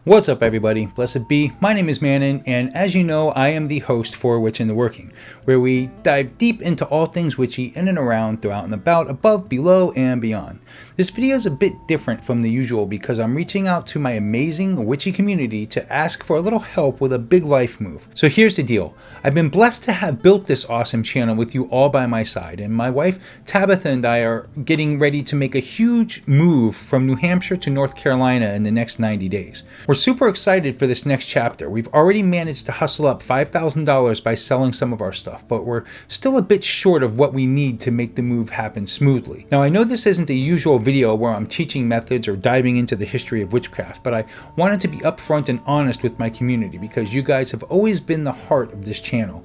What's up everybody, blessed be, my name is Manon, and as you know, I am the host for Witch in the Working, where we dive deep into all things witchy in and around, throughout and about, above, below, and beyond. This video is a bit different from the usual because I'm reaching out to my amazing witchy community to ask for a little help with a big life move. So here's the deal, I've been blessed to have built this awesome channel with you all by my side, and my wife Tabitha and I are getting ready to make a huge move from New Hampshire to North Carolina in the next 90 days. We're super excited for this next chapter. We've already managed to hustle up $5,000 by selling some of our stuff, but we're still a bit short of what we need to make the move happen smoothly. Now I know this isn't a usual video where I'm teaching methods or diving into the history of witchcraft, but I wanted to be upfront and honest with my community because you guys have always been the heart of this channel.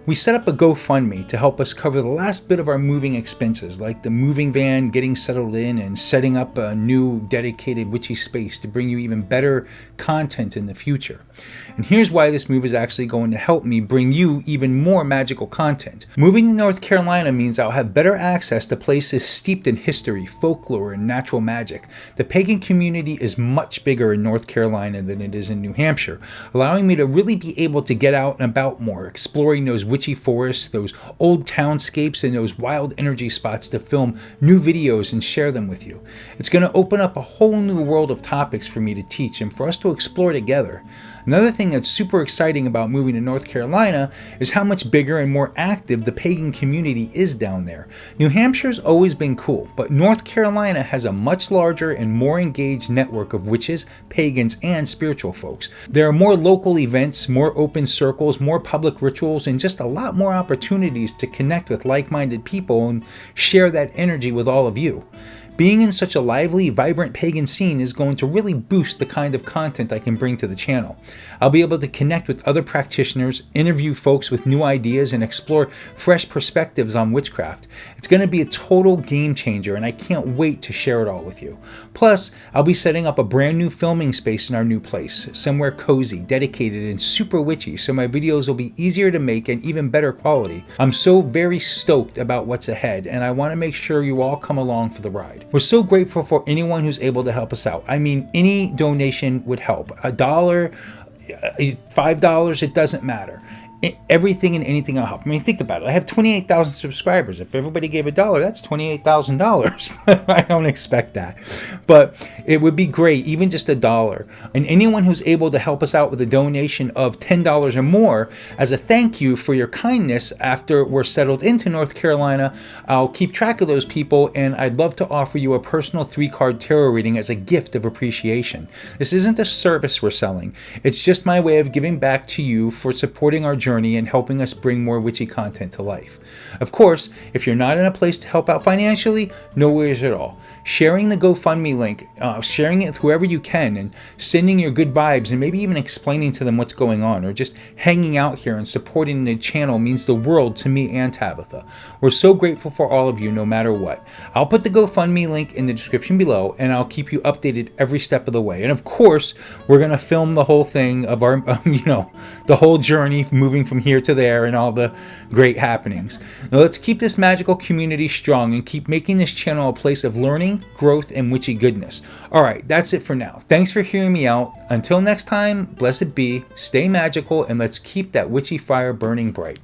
We set up a GoFundMe to help us cover the last bit of our moving expenses, like the moving van, getting settled in, and setting up a new dedicated witchy space to bring you even better content in the future. And here's why this move is actually going to help me bring you even more magical content. Moving to North Carolina means I'll have better access to places steeped in history, folklore, and natural magic. The pagan community is much bigger in North Carolina than it is in New Hampshire, allowing me to really be able to get out and about more, exploring those witchy forests, those old townscapes, and those wild energy spots to film new videos and share them with you. It's going to open up a whole new world of topics for me to teach and for us to explore together. Another thing that's super exciting about moving to North Carolina is how much bigger and more active the pagan community is down there. New Hampshire's always been cool, but North Carolina has a much larger and more engaged network of witches, pagans, and spiritual folks. There are more local events, more open circles, more public rituals, and just a lot more opportunities to connect with like-minded people and share that energy with all of you. Being in such a lively, vibrant pagan scene is going to really boost the kind of content I can bring to the channel. I'll be able to connect with other practitioners, interview folks with new ideas, and explore fresh perspectives on witchcraft. It's going to be a total game changer, and I can't wait to share it all with you. Plus, I'll be setting up a brand new filming space in our new place, somewhere cozy, dedicated, and super witchy, so my videos will be easier to make and even better quality. I'm so very stoked about what's ahead, and I want to make sure you all come along for the ride. We're so grateful for anyone who's able to help us out. I mean, any donation would help. $1, $5, it doesn't matter. Everything and anything will help. I mean, think about it. I have 28,000 subscribers. If everybody gave $1, that's $28,000. I don't expect that. But it would be great, even just $1. And anyone who's able to help us out with a donation of $10 or more as a thank you for your kindness after we're settled into North Carolina, I'll keep track of those people, and I'd love to offer you a personal 3-card tarot reading as a gift of appreciation. This isn't a service we're selling. It's just my way of giving back to you for supporting our journey and helping us bring more witchy content to life. Of course, if you're not in a place to help out financially, no worries at all. Sharing the GoFundMe link, sharing it with whoever you can, and sending your good vibes, and maybe even explaining to them what's going on, or just hanging out here and supporting the channel means the world to me and Tabitha. We're so grateful for all of you, no matter what. I'll put the GoFundMe link in the description below, and I'll keep you updated every step of the way. And of course, we're going to film the whole thing of our, the whole journey moving from here to there and all the great happenings. Now let's keep this magical community strong and keep making this channel a place of learning, growth, and witchy goodness. Alright, that's it for now. Thanks for hearing me out. Until next time, blessed be, stay magical, and let's keep that witchy fire burning bright.